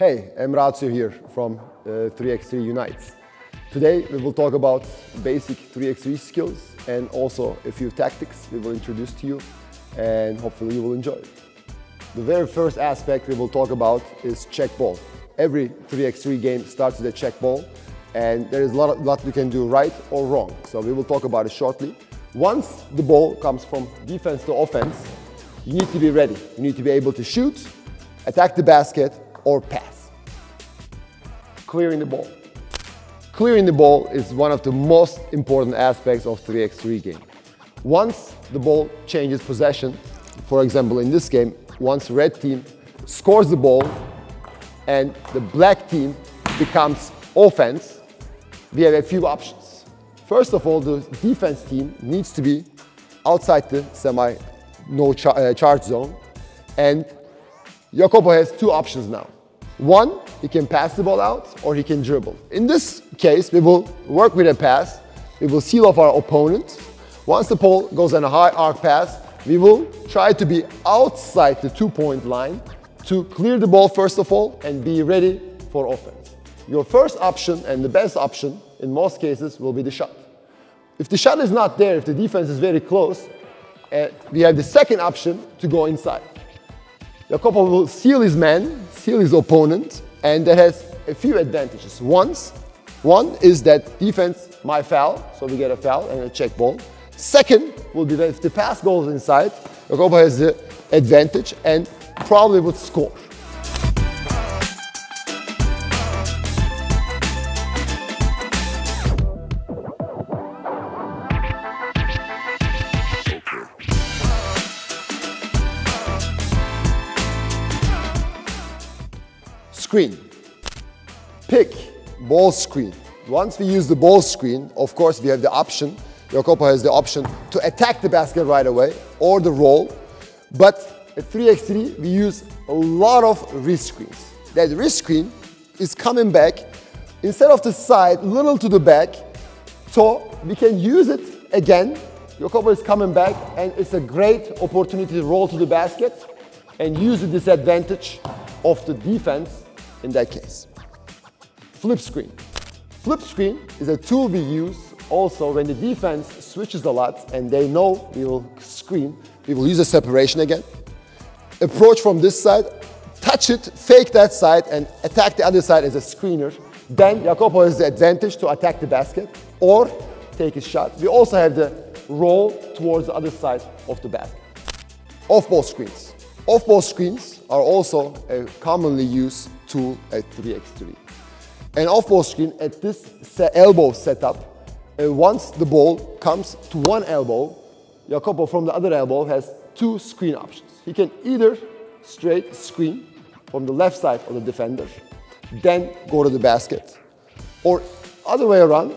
Hey, Emre Atsür here from EB3X3 Unites. Today we will talk about basic EB3X3 skills and also a few tactics we will introduce to you, and hopefully you will enjoy it. The very first aspect we will talk about is check ball. Every EB3X3 game starts with a check ball, and there is a lot we can do right or wrong. So we will talk about it shortly. Once the ball comes from defense to offense, you need to be ready. You need to be able to shoot, attack the basket, or pass. Clearing the ball. Clearing the ball is one of the most important aspects of EB3X3 game. Once the ball changes possession, for example in this game, once red team scores the ball and the black team becomes offense, we have a few options. First of all, the defense team needs to be outside the charge zone, and Jacopo has two options now. One, he can pass the ball out or he can dribble. In this case, we will work with a pass. We will seal off our opponent. Once the ball goes on a high arc pass, we will try to be outside the two-point line to clear the ball first of all and be ready for offense. Your first option and the best option in most cases will be the shot. If the shot is not there, if the defense is very close, we have the second option to go inside. Jacopo will seal his man, seal his opponent, and that has a few advantages. One is that defense might foul, so we get a foul and a check ball. Second will be that if the pass goes inside, Jacopo has the advantage and probably would score. Screen. Pick ball screen. Once we use the ball screen, of course we have the option, Jacopo has the option to attack the basket right away or the roll. But at EB3X3 we use a lot of wrist screens. That wrist screen is coming back instead of the side, a little to the back, so we can use it again. Jacopo is coming back and it's a great opportunity to roll to the basket and use the disadvantage of the defense in that case. Flip screen. Flip screen is a tool we use also when the defense switches a lot and they know we will screen. We will use a separation again. Approach from this side, touch it, fake that side and attack the other side as a screener. Then Jacopo has the advantage to attack the basket or take a shot. We also have the roll towards the other side of the basket. Off-ball screens. Off-ball screens are also a commonly used tool at EB3X3. An off-ball screen at this elbow setup, once the ball comes to one elbow, Jacopo from the other elbow has two screen options. He can either straight screen from the left side of the defender, then go to the basket, or other way around,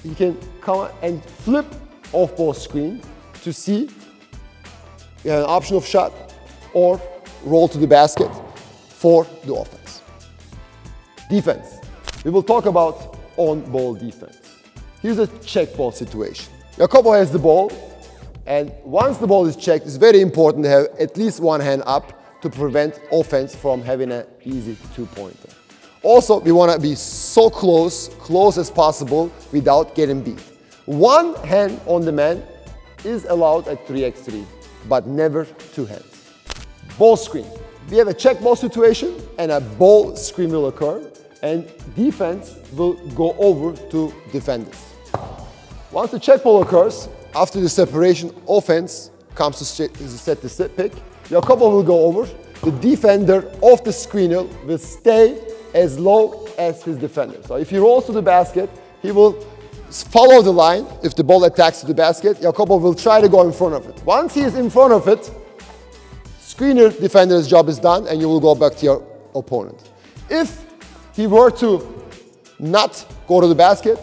he can come and flip off-ball screen to see you have an option of shot or roll to the basket for the offense. Defense. We will talk about on-ball defense. Here's a check ball situation. Jacopo has the ball, and once the ball is checked, it's very important to have at least one hand up to prevent offense from having an easy two-pointer. Also, we want to be so close as possible without getting beat. One hand on the man is allowed at EB3X3, but never two hands. Ball screen. We have a check ball situation and a ball screen will occur and defense will go over to defenders. Once the check ball occurs, after the separation, offense comes to set the pick. Jacopo will go over. The defender of the screener will stay as low as his defender. So if he rolls to the basket, he will follow the line. If the ball attacks to the basket, Jacopo will try to go in front of it. Once he is in front of it, screener defender's job is done and you will go back to your opponent. If he were to not go to the basket,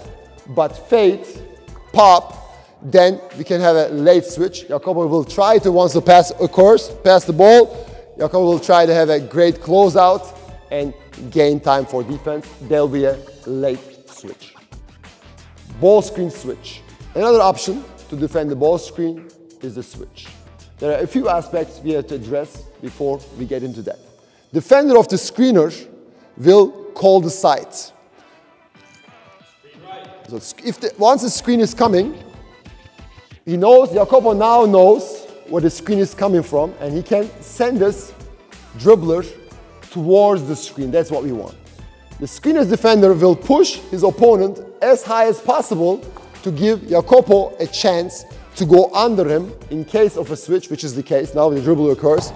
but fade, pop, then we can have a late switch. Jacopo will try to, once the pass occurs, pass the ball. Jacopo will try to have a great closeout and gain time for defense. There will be a late switch. Ball screen switch. Another option to defend the ball screen is the switch. There are a few aspects we have to address before we get into that. Defender of the screener will call the side. So once the screen is coming, he knows, Jacopo now knows where the screen is coming from, and he can send this dribbler towards the screen. That's what we want. The screener's defender will push his opponent as high as possible to give Jacopo a chance to go under him in case of a switch, which is the case. Now the dribble occurs.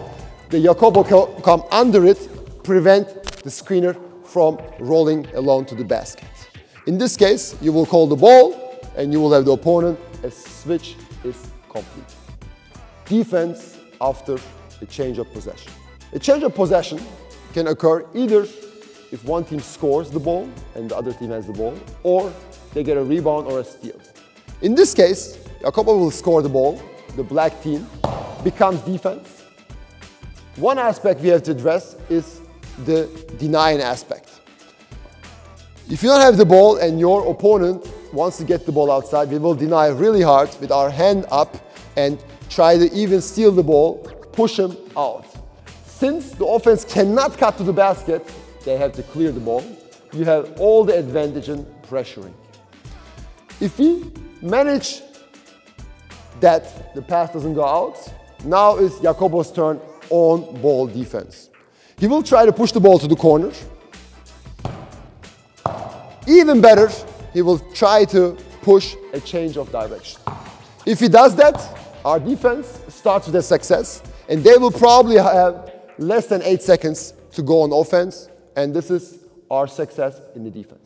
The Jacopo can come under it, prevent the screener from rolling along to the basket. In this case, you will call the ball and you will have the opponent. A switch is complete. Defense after a change of possession. A change of possession can occur either if one team scores the ball and the other team has the ball, or they get a rebound or a steal. In this case, Jacopo will score the ball, the black team becomes defense. One aspect we have to address is the denying aspect. If you don't have the ball and your opponent wants to get the ball outside, we will deny really hard with our hand up and try to even steal the ball, push him out. Since the offense cannot cut to the basket, they have to clear the ball. You have all the advantage in pressuring. If we manage that the pass doesn't go out, now is Jacopo's turn on ball defense. He will try to push the ball to the corner. Even better, he will try to push a change of direction. If he does that, our defense starts with a success, and they will probably have less than 8 seconds to go on offense, and this is our success in the defense.